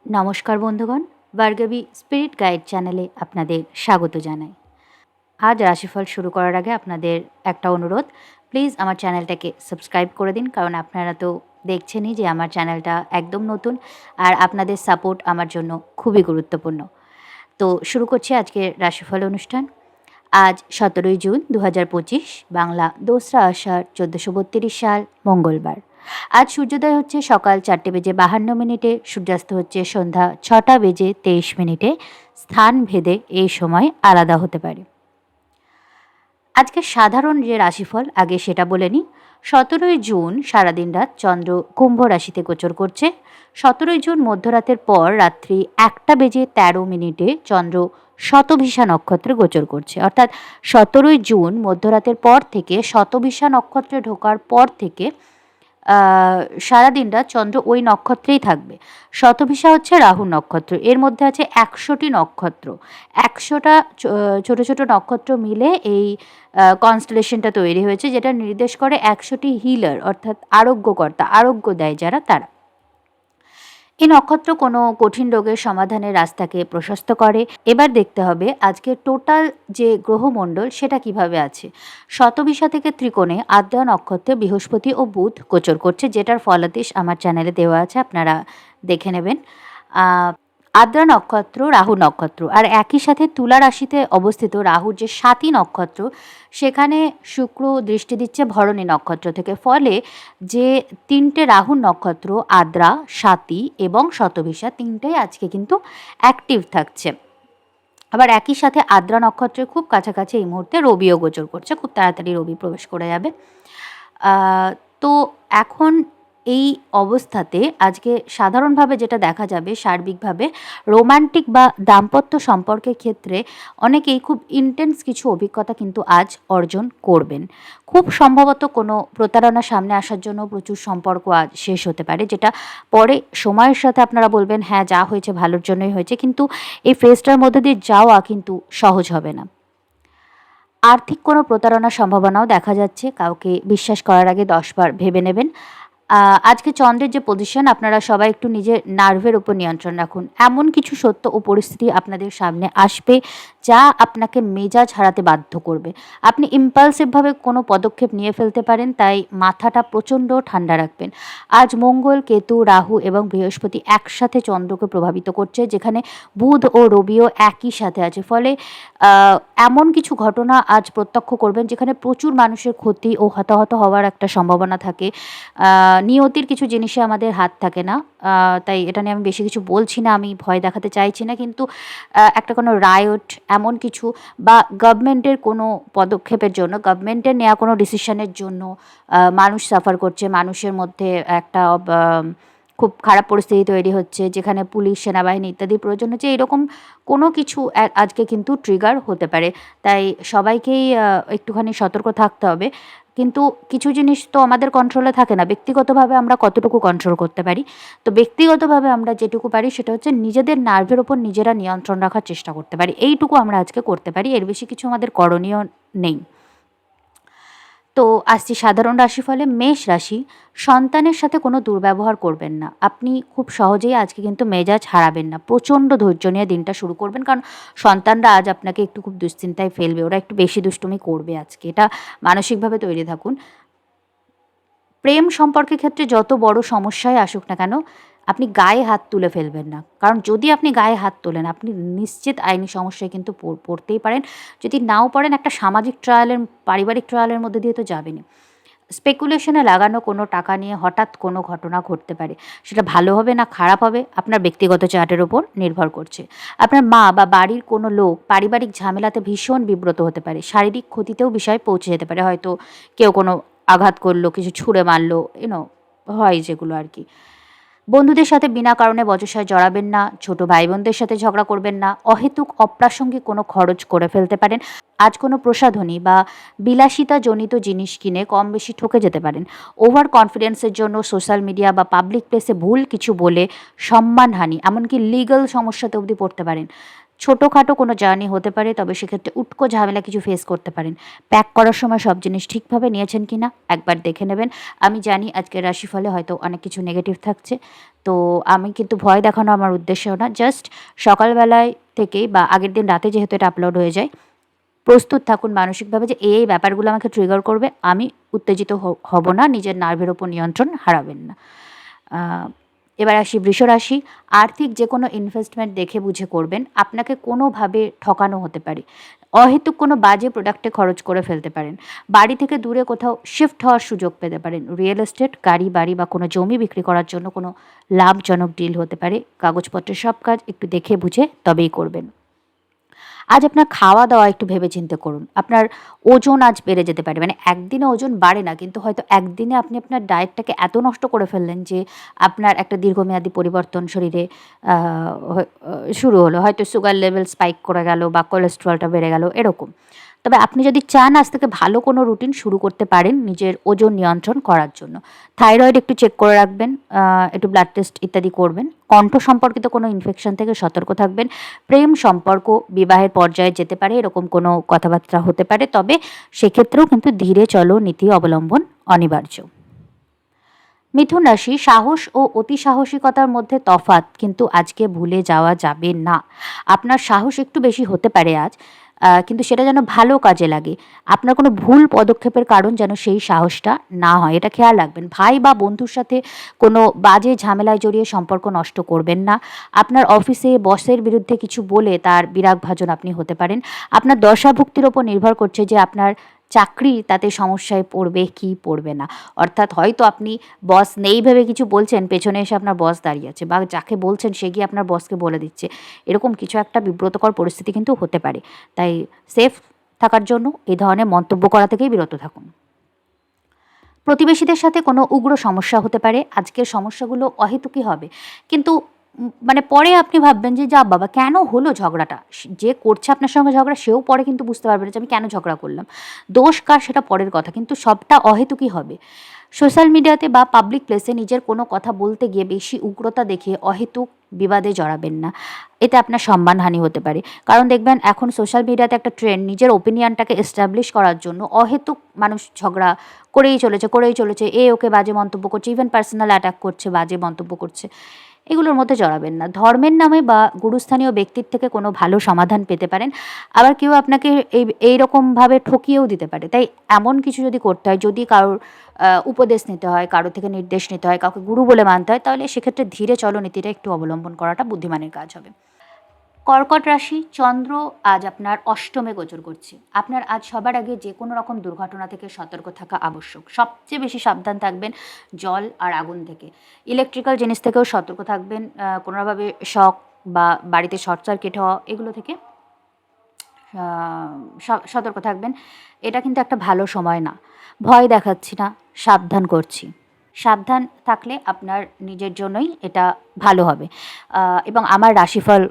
নমস্কার বন্ধুগণ, Bhargavi spirit guide চ্যানেলে আপনাদের স্বাগত জানাই। আজ রাশিফল শুরু করার আগে আপনাদের একটা অনুরোধ, প্লিজ আমার চ্যানেলটাকে সাবস্ক্রাইব করে দিন, কারণ আপনারা তো দেখছেনই যে আমার চ্যানেলটা একদম নতুন, আর আপনাদের সাপোর্ট আমার জন্য খুবই গুরুত্বপূর্ণ। তো শুরু করছি আজকের রাশিফল অনুষ্ঠান। আজ 17ই জুন 2025, বাংলা 2রা আষাঢ় 1432 সাল, মঙ্গলবার। আজ সূর্যোদয় হচ্ছে সকাল 4:52, সূর্যাস্ত হচ্ছে সন্ধ্যা 6:23। স্থান ভেদে এই সময় আলাদা হতে পারে। আজকে সাধারণ যে রাশিফল আগে সেটা বলে নিই। 17ই জুন সারাদিন রাত চন্দ্র কুম্ভ রাশিতে গোচর করছে। 17ই জুন মধ্যরাতের পর রাত্রি 1:13 চন্দ্র শতভিষা নক্ষত্রে গোচর করছে, অর্থাৎ 17ই জুন মধ্যরাতের পর থেকে শতভিষা নক্ষত্রে ঢোকার পর থেকে সারাদিন রাত চন্দ্র ওই নক্ষত্রেই থাকবে। শতভিষা হচ্ছে রাহু নক্ষত্র, এর মধ্যে আছে 100টি নক্ষত্র। 100টা ছোট ছোট নক্ষত্র মিলে এই কনস্টেলেশনটা তৈরি হয়েছে, যেটা নির্দেশ করে 100টি হিলার, অর্থাৎ আরোগ্যকর্তা, আরোগ্য দেয় যারা, তারা। এই নক্ষত্র কোনো কঠিন রোগের সমাধানের রাস্তাকে প্রশস্ত করে। এবার দেখতে হবে আজকে টোটাল যে গ্রহমণ্ডল সেটা কিভাবে আছে। শতভিষা থেকে ত্রিকোণে আদ্রা নক্ষত্রে বৃহস্পতি ও বুধ গোচর করছে, যেটার ফলাদেশ আমার চ্যানেলে দেওয়া আছে, আপনারা দেখে নেবেন। আদ্রা নক্ষত্র রাহু নক্ষত্র, আর একই সাথে তুলা রাশিতে অবস্থিত রাহুর যে সাতী নক্ষত্র, সেখানে শুক্র দৃষ্টি দিচ্ছে ভরণী নক্ষত্র থেকে। ফলে যে তিনটে রাহুর নক্ষত্র আদ্রা, সাতী এবং শতভিষা, তিনটেই আজকে কিন্তু অ্যাক্টিভ থাকছে। আবার একই সাথে আদ্রা নক্ষত্রের খুব কাছাকাছি এই মুহূর্তে রবিও গোচর করছে, খুব তাড়াতাড়ি রবি প্রবেশ করে যাবে। তো এখন এই অবস্থাতে আজকে সাধারণভাবে যেটা দেখা যাবে, সার্বিকভাবে রোম্যান্টিক বা দাম্পত্য সম্পর্কের ক্ষেত্রে অনেকেই খুব ইন্টেন্স কিছু অভিজ্ঞতা কিন্তু আজ অর্জন করবেন। খুব সম্ভবত কোনো প্রতারণা সামনে আসার জন্য প্রচুর সম্পর্ক আজ শেষ হতে পারে, যেটা পরে সময়ের সাথে আপনারা বলবেন হ্যাঁ যা হয়েছে ভালোর জন্যই হয়েছে, কিন্তু এই ফেজটার মধ্যে দিয়ে যাওয়া কিন্তু সহজ হবে না। আর্থিক কোনো প্রতারণার সম্ভাবনাও দেখা যাচ্ছে, কাউকে বিশ্বাস করার আগে 10 বার ভেবে নেবেন। আজকে চন্দ্রের যে পজিশন, আপনারা সবাই একটু নিজের নার্ভের উপর নিয়ন্ত্রণ রাখুন। এমন কিছু সত্য ও পরিস্থিতি আপনাদের সামনে আসবে যা আপনাকে মেজাজ হারাতে বাধ্য করবে। আপনি ইম্পালসিভভাবে কোনো পদক্ষেপ নিয়ে ফেলতে পারেন, তাই মাথাটা প্রচণ্ড ঠান্ডা রাখবেন। আজ মঙ্গল, কেতু, রাহু এবং বৃহস্পতি একসাথে চন্দ্রকে প্রভাবিত করছে, যেখানে বুধ ও রবিও একই সাথে আছে। ফলে এমন কিছু ঘটনা আজ প্রত্যক্ষ করবেন যেখানে প্রচুর মানুষের ক্ষতি ও হতাহত হওয়ার একটা সম্ভাবনা থাকে। নিয়তির কিছু জিনিসে আমাদের হাত থাকে না, তাই এটা নিয়ে আমি বেশি কিছু বলছি না, আমি ভয় দেখাতে চাইছি না, কিন্তু একটা কোনো রায়ট এমন কিছু বা গভর্নমেন্টের কোনো পদক্ষেপের জন্য, গভর্নমেন্টের নেওয়া কোনো ডিসিশনের জন্য মানুষ সাফার করছে, মানুষের মধ্যে একটা খুব খারাপ পরিস্থিতি তৈরি হচ্ছে, যেখানে পুলিশ, সেনাবাহিনী ইত্যাদি প্রয়োজন হচ্ছে, এরকম কোনো কিছু আজকে কিন্তু ট্রিগার হতে পারে। তাই সবাইকেই একটুখানি সতর্ক থাকতে হবে। কিন্তু কিছু জিনিস তো আমাদের কন্ট্রোলে থাকে না, ব্যক্তিগতভাবে আমরা কতটুকু কন্ট্রোল করতে পারি। তো ব্যক্তিগতভাবে আমরা যেটুকু পারি সেটা হচ্ছে নিজেদের নার্ভের ওপর নিজেরা নিয়ন্ত্রণ রাখার চেষ্টা করতে পারি, এইটুকু আমরা আজকে করতে পারি, এর বেশি কিছু আমাদের করণীয় নেই। তো আসছি সাধারণ রাশিফলে। মেষ রাশি, সন্তানের সাথে কোনো দুর্ব্যবহার করবেন না। আপনি খুব সহজেই আজকে কিন্তু মেজাজ হারাবেন না, প্রচণ্ড ধৈর্য নিয়ে দিনটা শুরু করবেন, কারণ সন্তানরা আজ আপনাকে একটু খুব দুশ্চিন্তায় ফেলবে, ওরা একটু বেশি দুষ্টুমি করবে আজকে, এটা মানসিকভাবে তৈরি থাকুন। প্রেম সম্পর্কের ক্ষেত্রে যত বড় সমস্যায় আসুক না কেন, আপনি গায়ে হাত তুলে ফেলবেন না, কারণ যদি আপনি গায়ে হাত তোলেন আপনি নিশ্চিত আইনি সমস্যায় কিন্তু পড়তেই পারেন। যদি নাও পড়েন, একটা সামাজিক ট্রায়ালের, পারিবারিক ট্রায়ালের মধ্যে দিয়ে তো যাবেনই। স্পেকুলেশনে লাগানো কোনো টাকা নিয়ে হঠাৎ কোনো ঘটনা ঘটতে পারে, সেটা ভালো হবে না খারাপ হবে আপনার ব্যক্তিগত চার্টের ওপর নির্ভর করছে। আপনার মা বা বাড়ির কোনো লোক পারিবারিক ঝামেলাতে ভীষণ বিব্রত হতে পারে, শারীরিক ক্ষতিতেও বিষয় পৌঁছে যেতে পারে, হয়তো কেউ কোনো আঘাত করলো, কিছু ছুঁড়ে মারলো, হয় যেগুলো আর কি। বন্ধুদের সাথে বিনা কারণে বচসায় জড়াবেন না, ছোট ভাই বোনদের সাথে ঝগড়া করবেন না, অহেতুক অপ্রাসঙ্গিক কোনো খরচ করে ফেলতে পারেন। আজ কোনো প্রসাধনী বা বিলাসিতাজনিত জিনিস কিনে কম বেশি ঠকে যেতে পারেন। ওভার কনফিডেন্সের জন্য সোশ্যাল মিডিয়া বা পাবলিক প্লেসে ভুল কিছু বলে সম্মানহানি, এমনকি লিগ্যাল সমস্যাতে অবধি পড়তে পারেন। ছোটোখাটো কোনো জার্নি হতে পারে, তবে সেক্ষেত্রে উটকো ঝামেলা কিছু ফেস করতে পারেন। প্যাক করার সময় সব জিনিস ঠিকভাবে নিয়েছেন কি না একবার দেখে নেবেন। আমি জানি আজকের রাশিফলে হয়তো অনেক কিছু নেগেটিভ থাকছে, তো আমি কিন্তু ভয় দেখানো আমার উদ্দেশ্যও না। জাস্ট সকালবেলায় থেকেই বা আগের দিন রাতে যেহেতু এটা আপলোড হয়ে যায়, প্রস্তুত থাকুন মানসিকভাবে যে এই ব্যাপারগুলো আমাকে ট্রিগার করবে, আমি উত্তেজিত হব না, নিজের নার্ভের ওপর নিয়ন্ত্রণ হারাবেন না। এবার আসি বৃষ রাশি। আর্থিক যে কোনো ইনভেস্টমেন্ট দেখে বুঝে করবেন। আপনাকে কোনোভাবে ঠকানো হতে পারে, অহেতুক কোনো বাজে প্রোডাক্টে খরচ করে ফেলতে পারেন, বাড়ি থেকে দূরে কোথাও শিফট হওয়ার সুযোগ পেতে পারেন, রিয়েল এস্টেট, গাড়ি বাড়ি বা কোনো জমি বিক্রি করার জন্য কোনো লাভজনক ডিল হতে পারে। কাগজপত্রের সব কাজ একটু দেখে বুঝে তবেই করবেন। আজ আপনার খাওয়া দাওয়া একটু ভেবেচিন্তে করুন। আপনার ওজন আজ বেড়ে যেতে পারে, মানে একদিনে ওজন বাড়ে না, কিন্তু হয়তো একদিনে আপনি আপনার ডায়েটটাকে এত নষ্ট করে ফেললেন যে আপনার একটা দীর্ঘমেয়াদী পরিবর্তন শরীরে শুরু হলো। হয়তো সুগার লেভেল স্পাইক করে গেল বা কোলেস্ট্রলটা বেড়ে গেল, এরকম। তবে আপনি যদি চান আজ থেকে ভালো কোনো রুটিন শুরু করতে পারেন নিজের ওজন নিয়ন্ত্রণ করার জন্য। থাইরয়েড একটু চেক করে রাখবেন, একটু ব্লাড টেস্ট ইত্যাদি করবেন। কণ্ঠ সম্পর্কিত কোনো ইনফেকশন থেকে সতর্ক থাকবেন। প্রেম সম্পর্ক বিবাহের পর্যায়ে যেতে পারে, এরকম কোনো কথাবার্তা হতে পারে, তবে সেক্ষেত্রেও কিন্তু ধীরে চলো নীতি অবলম্বন অনিবার্য। মিথুন রাশি। সাহস ও অতি সাহসিকতার মধ্যে তফাৎ কিন্তু আজকে ভুলে যাওয়া যাবে না। আপনার সাহস একটু বেশি হতে পারে আজ, কিন্তু সেটা যেন ভালো কাজে লাগে। আপনার কোনো ভুল পদক্ষেপের কারণ যেন সেই সাহসটা না হয়, এটা খেয়াল রাখবেন। ভাই বা বন্ধুর সাথে কোনো বাজে ঝামেলায় জড়িয়ে সম্পর্ক নষ্ট করবেন না। আপনার অফিসে বসের বিরুদ্ধে কিছু বলে তার বিরাগভাজন আপনি হতে পারেন। আপনার দশাভুক্তির ওপর নির্ভর করছে যে আপনার চাকরি তাতে সমস্যায় পড়বে কি পড়বে না। অর্থাৎ হয়তো আপনি বস নেই ভেবে কিছু বলছেন, পেছনে এসে আপনার বস দাঁড়িয়ে আছে, বা যাকে বলছেন সে গিয়ে আপনার বসকে বলে দিচ্ছে, এরকম কিছু একটা বিব্রতকর পরিস্থিতি কিন্তু হতে পারে। তাই সেফ থাকার জন্য এই ধরনের মন্তব্য করা থেকেই বিরত থাকুন। প্রতিবেশীদের সাথে কোনো উগ্র সমস্যা হতে পারে। আজকের সমস্যাগুলো অহেতুকই হবে, কিন্তু মানে পরে আপনি ভাববেন যে যা বাবা কেন হলো ঝগড়াটা। যে করছে আপনার সঙ্গে ঝগড়া সেও পরে কিন্তু বুঝতে পারবে না যে আমি কেন ঝগড়া করলাম। দোষ কার সেটা পরের কথা, কিন্তু সবটা অহেতুকই হবে। সোশ্যাল মিডিয়াতে বা পাবলিক প্লেসে নিজের কোনো কথা বলতে গিয়ে বেশি উগ্রতা দেখিয়ে অহেতুক বিবাদে জড়াবেন না, এতে আপনার সম্মানহানি হতে পারে। কারণ দেখবেন এখন সোশ্যাল মিডিয়াতে একটা ট্রেন্ড, নিজের ওপিনিয়নটাকে এস্টাবলিশ করার জন্য অহেতুক মানুষ ঝগড়া করেই চলেছে, এ ওকে বাজে মন্তব্য করছে, ইভেন পার্সোনাল অ্যাটাক করছে, বাজে মন্তব্য করছে। এগুলোর মধ্যে জড়াবেন না। ধর্মের নামে বা গুরুস্থানীয় ব্যক্তির থেকে কোনো ভালো সমাধান পেতে পারেন। আবার কেউ আপনাকে এইরকমভাবে ঠকিয়েও দিতে পারে। তাই এমন কিছু যদি করতে হয়, যদি কারোর উপদেশ নিতে হয়, কারো থেকে নির্দেশ নিতে হয়, কাউকে গুরু বলে মানতে হয়, তাহলে সেক্ষেত্রে ধীরে চলো নীতিটা একটু অবলম্বন করাটা বুদ্ধিমানের কাজ হবে। কর্কট রাশি। চন্দ্র আজ আপনার অষ্টমে গোচর করছে। আপনার আজ সবার আগে যে কোনো রকম দুর্ঘটনা থেকে সতর্ক থাকা আবশ্যক। সবচেয়ে বেশি সাবধান থাকবেন জল আর আগুন থেকে। ইলেকট্রিক্যাল জিনিস থেকেও সতর্ক থাকবেন। কোনোভাবে শক বা বাড়িতে শর্ট সার্কিট হওয়া, এগুলো থেকে সতর্ক থাকবেন। এটা কিন্তু একটা ভালো সময় না। ভয় দেখাচ্ছি না, সাবধান করছি। সাবধান থাকলে আপনার নিজের জন্যই এটা ভালো হবে, এবং আমার রাশিফল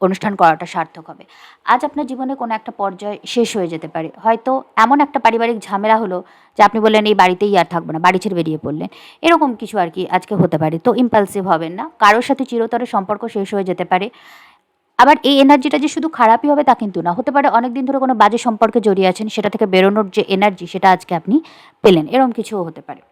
অনুষ্ঠান করাটা সার্থক হবে। আজ আপনার জীবনে কোনো একটা পর্যায় শেষ হয়ে যেতে পারে। হয়তো এমন একটা পারিবারিক ঝামেলা হলো যে আপনি বললেন এই বাড়িতেই আর থাকবো না, বাড়ি ছেড়ে বেরিয়ে পড়লেন, এরকম কিছু আর কি আজকে হতে পারে। তো ইম্পালসিভ হবেন না। কারোর সাথে চিরতরে সম্পর্ক শেষ হয়ে যেতে পারে। আবার এই এনার্জিটা যে শুধু খারাপই হবে তা কিন্তু না, হতে পারে অনেক দিন ধরে কোনো বাজে সম্পর্কে জড়িয়ে আছেন, সেটা থেকে বেরোনোর যে এনার্জি সেটা আজকে আপনি পেলেন, এরকম কিছুও হতে পারে।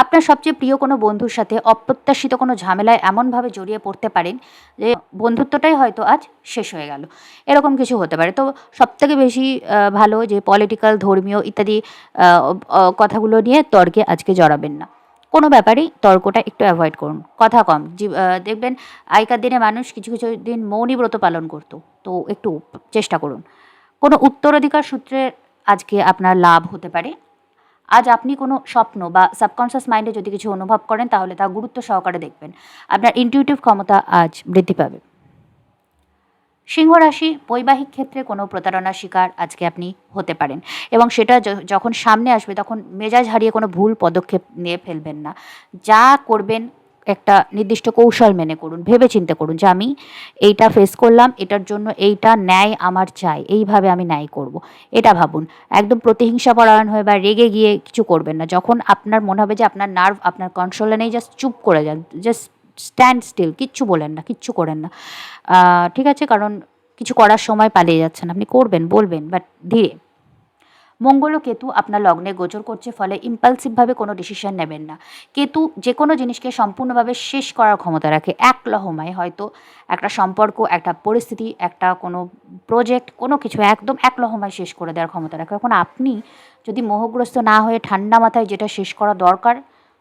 আপনার সবচেয়ে প্রিয় কোনো বন্ধুর সাথে অপ্রত্যাশিত কোনো ঝামেলায় এমনভাবে জড়িয়ে পড়তে পারেন যে বন্ধুত্বটাই হয়তো আজ শেষ হয়ে গেল, এরকম কিছু হতে পারে। তো সবথেকে বেশি ভালো যে পলিটিক্যাল, ধর্মীয় ইত্যাদি কথাগুলো নিয়ে তর্কে আজকে জড়াবেন না। কোনো ব্যাপারেই তর্কটা একটু অ্যাভয়েড করুন, কথা কম। দেখবেন আগেকার দিনে মানুষ কিছু কিছু দিন মৌনী ব্রত পালন করতো, তো একটু চেষ্টা করুন। কোনো উত্তরাধিকার সূত্রে আজকে আপনার লাভ হতে পারে। আজ আপনি কোনো স্বপ্ন বা সাবকনশিয়াস মাইন্ডে যদি কিছু অনুভব করেন, তাহলে তা গুরুত্ব সহকারে দেখবেন। আপনার ইনটিউটিভ ক্ষমতা আজ বৃদ্ধি পাবে। সিংহ রাশি। বৈবাহিক ক্ষেত্রে কোনো প্রতারণার শিকার আজকে আপনি হতে পারেন, এবং সেটা যখন সামনে আসবে তখন মেজাজ হারিয়ে কোনো ভুল পদক্ষেপ নিয়ে ফেলবেন না। যা করবেন একটা নির্দিষ্ট কৌশল মেনে করুন, ভেবে চিন্তে করুন যে আমি এইটা ফেস করলাম, এটার জন্য এইটা ন্যায় আমার চাই, এইভাবে আমি ন্যায় করব, এটা ভাবুন। একদম প্রতিহিংসাপরায়ণ হয়ে বা রেগে গিয়ে কিছু করবেন না। যখন আপনার মনে হবে যে আপনার নার্ভ আপনার কন্ট্রোলে নেই, জাস্ট চুপ করে যান, জাস্ট স্ট্যান্ড স্টিল, কিচ্ছু বলেন না, কিচ্ছু করেন না, ঠিক আছে? কারণ কিছু করার সময় পালিয়ে যাচ্ছেন, আপনি করবেন, বলবেন, বাট ধীরে। মঙ্গল ও কেতু আপনার লগ্নে গোচর করছে, ফলে ইম্পালসিভভাবে কোনো ডিসিশন নেবেন না। কেতু যে কোনো জিনিসকে সম্পূর্ণভাবে শেষ করার ক্ষমতা রাখে, এক লহমায় হয়তো একটা সম্পর্ক, একটা পরিস্থিতি, একটা কোনো প্রজেক্ট, কোনো কিছু একদম এক লহমায় শেষ করে দেওয়ার ক্ষমতা রাখে। এখন আপনি যদি মোহগ্রস্ত না হয়ে ঠান্ডা মাথায় যেটা শেষ করা দরকার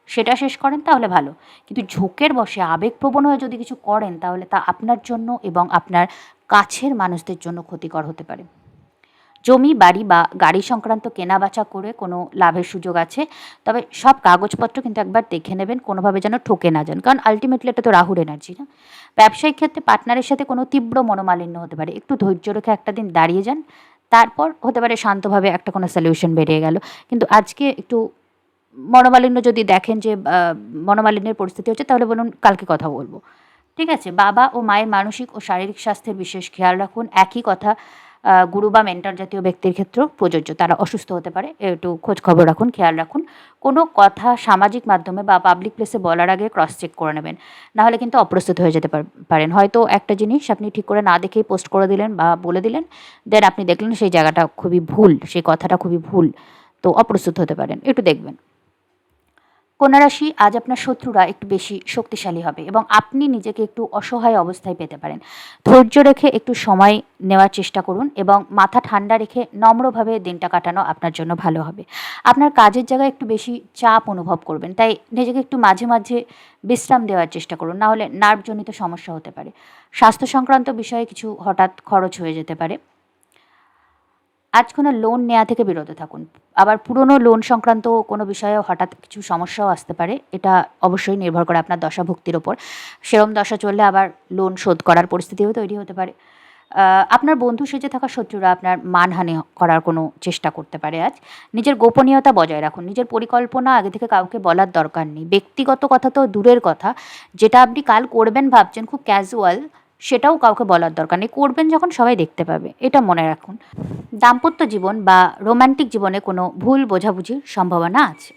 সেটা শেষ করেন তাহলে ভালো, কিন্তু ঝোঁকের বশে আবেগপ্রবণ হয়ে যদি কিছু করেন তাহলে তা আপনার জন্য এবং আপনার কাছের মানুষদের জন্য ক্ষতিকর হতে পারে। জমি, বাড়ি বা গাড়ি সংক্রান্ত কেনাবেচা করে কোনো লাভের সুযোগ আছে, তবে সব কাগজপত্র কিন্তু একবার দেখে নেবেন, কোনোভাবে যেন ঠকে না যান, কারণ আলটিমেটলি এটা তো রাহুর এনার্জি না। ব্যবসায়িক ক্ষেত্রে পার্টনারের সাথে কোনো তীব্র মনোমালিন্য হতে পারে, একটু ধৈর্য রেখে একটা দিন দাঁড়িয়ে যান, তারপর হতে পারে শান্তভাবে একটা কোনো সলিউশন বেরিয়ে গেল। কিন্তু আজকে একটু মনোমালিন্য যদি দেখেন যে মনোমালিন্যের পরিস্থিতি হচ্ছে, তাহলে বলুন কালকে কথা বলবো, ঠিক আছে? বাবা ও মায়ের মানসিক ও শারীরিক স্বাস্থ্যের বিশেষ খেয়াল রাখুন। একই কথা গুরু বা মেন্টর জাতীয় ব্যক্তির ক্ষেত্রেও প্রযোজ্য, তারা অসুস্থ হতে পারে, একটু খোঁজ খবর রাখুন, খেয়াল রাখুন। কোনো কথা সামাজিক মাধ্যমে বা পাবলিক প্লেসে বলার আগে ক্রস চেক করে নেবেন, নাহলে কিন্তু অপ্রস্তুত হয়ে যেতে পারেন। হয়তো একটা জিনিস আপনি ঠিক করে না দেখেই পোস্ট করে দিলেন বা বলে দিলেন, দেন আপনি দেখলেন সেই জায়গাটা খুবই ভুল, সেই কথাটা খুবই ভুল, তো অপ্রস্তুত হতে পারেন, একটু দেখবেন। কন্যা রাশি, আজ আপনার শত্রুরা একটু বেশি শক্তিশালী হবে এবং আপনি নিজেকে একটু অসহায় অবস্থায় পেতে পারেন। ধৈর্য রেখে একটু সময় নেওয়ার চেষ্টা করুন এবং মাথা ঠান্ডা রেখে নম্রভাবে দিনটা কাটানো আপনার জন্য ভালো হবে। আপনার কাজের জায়গায় একটু বেশি চাপ অনুভব করবেন, তাই নিজেকে একটু মাঝে মাঝে বিশ্রাম দেওয়ার চেষ্টা করুন, নাহলে নার্ভজনিত সমস্যা হতে পারে। স্বাস্থ্য সংক্রান্ত বিষয়ে কিছু হঠাৎ খরচ হয়ে যেতে পারে। আজ কোনো লোন নেওয়া থেকে বিরত থাকুন। আবার পুরনো লোন সংক্রান্ত কোনো বিষয়ে হঠাৎ কিছু সমস্যাও আসতে পারে। এটা অবশ্যই নির্ভর করে আপনার দশাভুক্তির ওপর। সেরম দশা চললে আবার লোন শোধ করার পরিস্থিতিও তৈরি হতে পারে। আপনার বন্ধু সেজে থাকা শত্রুরা আপনার মানহানি করার কোনো চেষ্টা করতে পারে আজ। নিজের গোপনীয়তা বজায় রাখুন। নিজের পরিকল্পনা আগে থেকে কাউকে বলার দরকার নেই। ব্যক্তিগত কথা তো দূরের কথা, যেটা আপনি কাল করবেন ভাবছেন খুব ক্যাজুয়াল, সেটাও কাউকে বলার দরকার নেই। করবেন যখন সবাই দেখতে পাবে, এটা মনে রাখুন। দাম্পত্য জীবন বা রোমান্টিক জীবনে কোনো ভুল বোঝাবুঝির সম্ভাবনা আছে।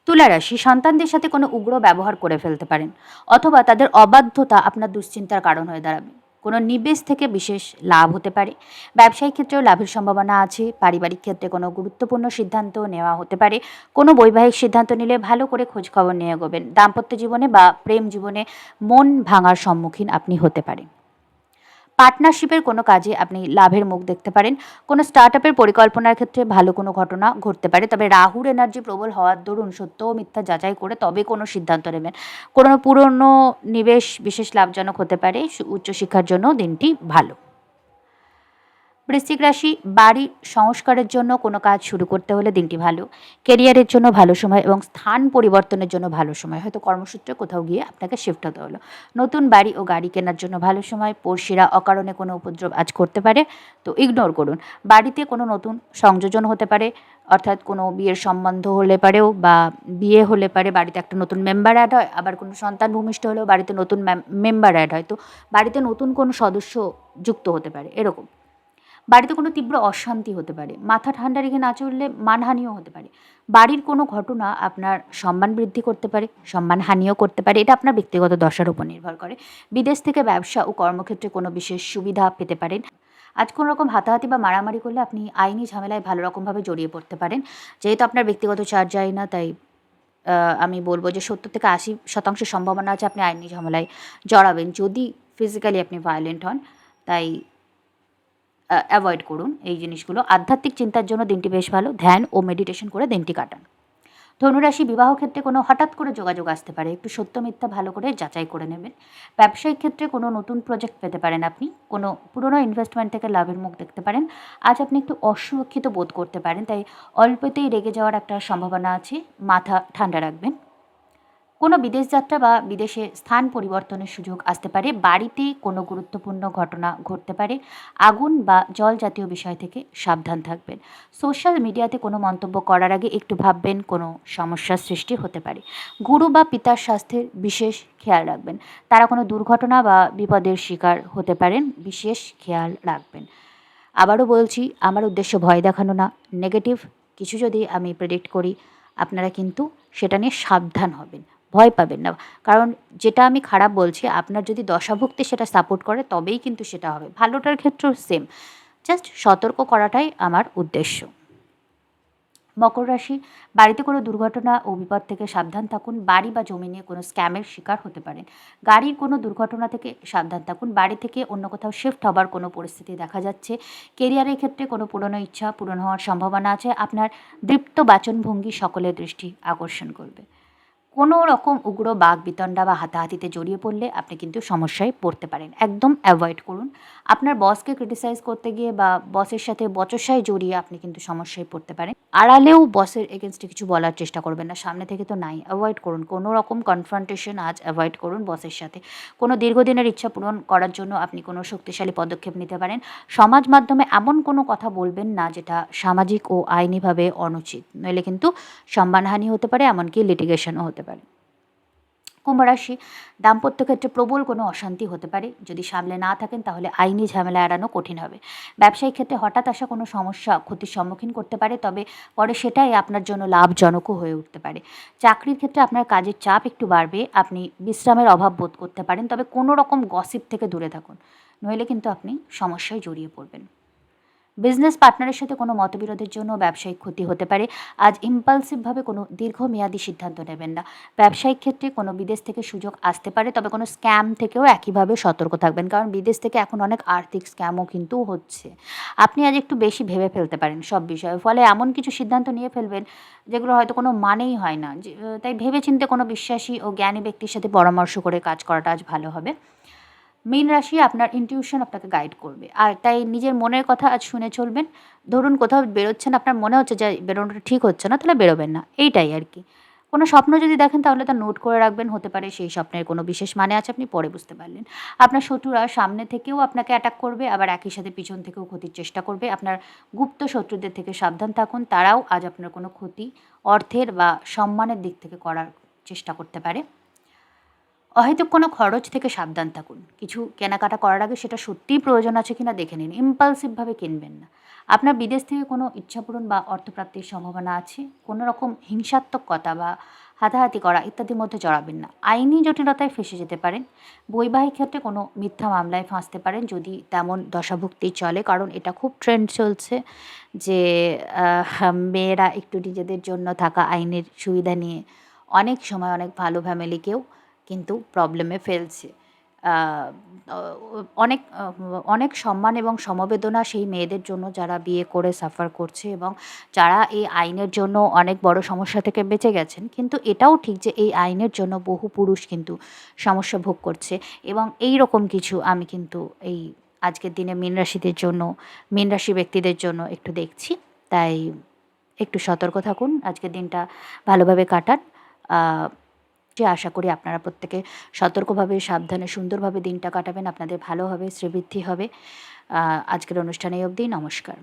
তুলা রাশি, সন্তানদের সাথে কোনো উগ্র ব্যবহার করে ফেলতে পারেন, অথবা তাদের অবাধ্যতা আপনার দুশ্চিন্তার কারণ হয়ে দাঁড়াবে। কোনো নিবেশ থেকে বিশেষ লাভ হতে পারে। ব্যবসায়িক ক্ষেত্রেও লাভের সম্ভাবনা আছে। পারিবারিক ক্ষেত্রে কোনো গুরুত্বপূর্ণ সিদ্ধান্ত নেওয়া হতে পারে। কোনো বৈবাহিক সিদ্ধান্ত নিলে ভালো করে খোঁজখবর নিয়ে এগোবেন। দাম্পত্য জীবনে বা প্রেম জীবনে মন ভাঙার সম্মুখীন আপনি হতে পারেন। পার্টনারশিপের কোনো কাজে আপনি লাভের মুখ দেখতে পারেন। কোনো স্টার্টআপের পরিকল্পনার ক্ষেত্রে ভালো কোনো ঘটনা ঘটতে পারে, তবে রাহুর এনার্জি প্রবল হওয়ার দরুন সত্য ও মিথ্যা যাচাই করে তবে কোনো সিদ্ধান্ত নেবেন। কোনো পুরনো নিবেশ বিশেষ লাভজনক হতে পারে। উচ্চশিক্ষার জন্য দিনটি ভালো। বৃশ্চিক রাশি, বাড়ির সংস্কারের জন্য কোনো কাজ শুরু করতে হলে দিনটি ভালো। কেরিয়ারের জন্য ভালো সময় এবং স্থান পরিবর্তনের জন্য ভালো সময়। হয়তো কর্মসূত্রে কোথাও গিয়ে আপনাকে শিফট হতে হলো। নতুন বাড়ি ও গাড়ি কেনার জন্য ভালো সময়। পড়শিরা অকারণে কোনো উপদ্রব আজ করতে পারে, তো ইগনোর করুন। বাড়িতে কোনো নতুন সংযোজন হতে পারে, অর্থাৎ কোনো বিয়ের সম্বন্ধ হলে পারেও বা বিয়ে হলে পারে বাড়িতে একটা নতুন মেম্বার অ্যাড হয়, আবার কোনো সন্তান ভূমিষ্ঠ হলেও বাড়িতে নতুন মেম্বার অ্যাড হয়, তো বাড়িতে নতুন কোনো সদস্য যুক্ত হতে পারে এরকম। বাড়িতে কোনো তীব্র অশান্তি হতে পারে। মাথা ঠান্ডা রেখে না চললে মানহানিও হতে পারে। বাড়ির কোনো ঘটনা আপনার সম্মান বৃদ্ধি করতে পারে, সম্মানহানিও করতে পারে। এটা আপনার ব্যক্তিগত দশার উপর নির্ভর করে। বিদেশ থেকে ব্যবসা ও কর্মক্ষেত্রে কোনো বিশেষ সুবিধা পেতে পারেন। আজ কোনো রকম হাতাহাতি বা মারামারি করলে আপনি আইনি ঝামেলায় ভালো রকমভাবে জড়িয়ে পড়তে পারেন। যেহেতু আপনার ব্যক্তিগত চার্জ যায় না, তাই আমি বলব যে ৭০ থেকে ৮০% সম্ভাবনা আছে আপনি আইনি ঝামেলায় জড়াবেন, যদি ফিজিক্যালি আপনি ভায়োলেন্ট হন। তাই অ্যাভয়েড করুন এই জিনিসগুলো। আধ্যাত্মিক চিন্তার জন্য দিনটি বেশ ভালো। ধ্যান ও মেডিটেশন করে দিনটি কাটান। ধনুরাশি, বিবাহ ক্ষেত্রে কোনো হঠাৎ করে যোগাযোগ আসতে পারে, একটু সত্য মিথ্যা ভালো করে যাচাই করে নেবেন। ব্যবসায়িক ক্ষেত্রে কোনো নতুন প্রজেক্ট পেতে পারেন আপনি। কোনো পুরনো ইনভেস্টমেন্ট থেকে লাভের মুখ দেখতে পারেন। আজ আপনি একটু অসুরক্ষিত বোধ করতে পারেন, তাই অল্পতেই রেগে যাওয়ার একটা সম্ভাবনা আছে, মাথা ঠান্ডা রাখবেন। কোনো বিদেশ যাত্রা বা বিদেশে স্থান পরিবর্তনের সুযোগ আসতে পারে। বাড়িতে কোনো গুরুত্বপূর্ণ ঘটনা ঘটতে পারে। আগুন বা জল জাতীয় বিষয় থেকে সাবধান থাকবেন। সোশ্যাল মিডিয়াতে কোনো মন্তব্য করার আগে একটু ভাববেন, কোনো সমস্যার সৃষ্টি হতে পারে। গুরু বা পিতার স্বাস্থ্যের বিশেষ খেয়াল রাখবেন। তারা কোনো দুর্ঘটনা বা বিপদের শিকার হতে পারেন, বিশেষ খেয়াল রাখবেন। আবারও বলছি, আমার উদ্দেশ্য ভয় দেখানো না। নেগেটিভ কিছু যদি আমি প্রেডিক্ট করি, আপনারা কিন্তু সেটা নিয়ে সাবধান হবেন। ভয় পাবেন না, কারণ যেটা আমি খারাপ বলছি আপনার যদি দশাভুক্তি সেটা সাপোর্ট করে তবেই কিন্তু সেটা হবে। ভালোটার ক্ষেত্রেও সেম, জাস্ট সতর্ক করাটাই আমার উদ্দেশ্য। মকর রাশি, বাড়িতে কোনো দুর্ঘটনা ও বিপদ থেকে সাবধান থাকুন। বাড়ি বা জমি নিয়ে কোনো স্ক্যামের শিকার হতে পারেন। গাড়ির কোনো দুর্ঘটনা থেকে সাবধান থাকুন। বাড়ি থেকে অন্য কোথাও শিফট হবার কোনো পরিস্থিতি দেখা যাচ্ছে। কেরিয়ারের ক্ষেত্রে কোনো পুরনো ইচ্ছা পূরণ হওয়ার সম্ভাবনা আছে। আপনার দৃপ্ত বাচনভঙ্গি সকলের দৃষ্টি আকর্ষণ করবে। কোনো রকম উগ্র বাকবিতণ্ডা বা হাতাহাতিতে জড়িয়ে পড়লে আপনি কিন্তু সমস্যায় পড়তে পারেন। একদম অ্যাভয়েড করুন। আপনার বসকে ক্রিটিসাইজ করতে গিয়ে বা বসের সাথে বচসায় জড়িয়ে আপনি কিন্তু সমস্যায় পড়তে পারেন। আড়ালেও বসের এগেনস্টে কিছু বলার চেষ্টা করবেন না, সামনে থেকে তো নাই। অ্যাভয়েড করুন, কোনো রকম কনফ্রন্টেশন আজ অ্যাভয়েড করুন বসের সাথে। কোনো দীর্ঘদিনের ইচ্ছা পূরণ করার জন্য আপনি কোনো শক্তিশালী পদক্ষেপ নিতে পারেন। সমাজ মাধ্যমে এমন কোনো কথা বলবেন না যেটা সামাজিক ও আইনিভাবে অনুচিত, নইলে কিন্তু সম্মানহানি হতে পারে, এমনকি লিটিগেশনও হতে পারে। কুম্ভ রাশি, দাম্পত্য ক্ষেত্রে প্রবল কোনো অশান্তি হতে পারে। যদি সামলে না থাকেন তাহলে আইনি ঝামেলা এড়ানো কঠিন হবে। ব্যবসায়িক ক্ষেত্রে হঠাৎ আসা কোনো সমস্যা ক্ষতির সম্মুখীন করতে পারে, তবে পরে সেটাই আপনার জন্য লাভজনকও হয়ে উঠতে পারে। চাকরির ক্ষেত্রে আপনার কাজের চাপ একটু বাড়বে, আপনি বিশ্রামের অভাব বোধ করতে পারেন, তবে কোনো রকম গসিপ থেকে দূরে থাকুন, নইলে কিন্তু আপনি সমস্যায় জড়িয়ে পড়বেন। বিজনেস পার্টনারের সাথে কোনো মতবিরোধের জন্য ব্যবসায়িক ক্ষতি হতে পারে। আজ ইম্পালসিভভাবে কোনো দীর্ঘমেয়াদী সিদ্ধান্ত নেবেন না। ব্যবসায়িক ক্ষেত্রে কোনো বিদেশ থেকে সুযোগ আসতে পারে, তবে কোনো স্ক্যাম থেকেও একইভাবে সতর্ক থাকবেন, কারণ বিদেশ থেকে এখন অনেক আর্থিক স্ক্যামও কিন্তু হচ্ছে। আপনি আজ একটু বেশি ভেবে ফেলতে পারেন সব বিষয়ে, ফলে এমন কিছু সিদ্ধান্ত নিয়ে ফেলবেন যেগুলো হয়তো কোনো মানেই হয় না। তাই ভেবেচিন্তে কোনো বিশ্বাসী ও জ্ঞানী ব্যক্তির সাথে পরামর্শ করে কাজ করাটা আজ ভালো হবে। মীন রাশি, আপনার ইনটিউশন আপনাকে গাইড করবে, আর তাই নিজের মনের কথা আজ শুনে চলবেন। ধরুন কোথাও বেরোচ্ছেন, আপনার মনে হচ্ছে যে বেরোনোটা ঠিক হচ্ছে না, তাহলে বেরোবেন না, এইটাই আর কি। কোনো স্বপ্ন যদি দেখেন তাহলে তা নোট করে রাখবেন, হতে পারে সেই স্বপ্নের কোনো বিশেষ মানে আছে, আপনি পরে বুঝতে পারলেন। আপনার শত্রুরা সামনে থেকেও আপনাকে অ্যাটাক করবে, আবার একই সাথে পিছন থেকেও ক্ষতির চেষ্টা করবে। আপনার গুপ্ত শত্রুদের থেকে সাবধান থাকুন, তারাও আজ আপনার কোনো ক্ষতি অর্থের বা সম্মানের দিক থেকে করার চেষ্টা করতে পারে। অহেতুক কোনো খরচ থেকে সাবধান থাকুন। কিছু কেনাকাটা করার আগে সেটা সত্যিই প্রয়োজন আছে কিনা দেখে নিন, ইম্পালসিভভাবে কিনবেন না। আপনার বিদেশ থেকে কোনো ইচ্ছাপূরণ বা অর্থপ্রাপ্তির সম্ভাবনা আছে। কোনো রকম হিংসাত্মক কথা বা হাতাহাতি করা ইত্যাদির মধ্যে জড়াবেন না, আইনি জটিলতায় ফেঁসে যেতে পারেন। বৈবাহিক ক্ষেত্রে কোনো মিথ্যা মামলায় ফাঁসতে পারেন যদি তেমন দশাভুক্তি চলে, কারণ এটা খুব ট্রেন্ড চলছে যে মেয়েরা একটু নিজেদের জন্য থাকা আইনের সুবিধা নিয়ে অনেক সময় অনেক ভালো ফ্যামিলিকেও কিন্তু প্রবলেমে ফেলছে। আ অ অনেক অনেক সম্মান এবং সমবেদনা সেই মেয়েদের জন্য যারা বিয়ে করে সাফার করছে এবং যারা এই আইনের জন্য অনেক বড় সমস্যা থেকে বেঁচে গেছেন। কিন্তু এটাও ঠিক যে এই আইনের জন্য বহু পুরুষ কিন্তু সমস্যা ভোগ করছে, এবং এইরকম কিছু আমি কিন্তু এই আজকের দিনে মীন রাশিদের জন্য, মীন রাশি ব্যক্তিদের জন্য একটু দেখছি। তাই একটু সতর্ক থাকুন, আজকের দিনটা ভালোভাবে কাটান। আ আশা করি আপনারা প্রত্যেকে সতর্কভাবে, সাবধানে, সুন্দরভাবে দিনটা কাটাবেন। আপনাদের ভালো হবে, শ্রীবৃদ্ধি হবে। আজকের অনুষ্ঠান এই অবধি। নমস্কার।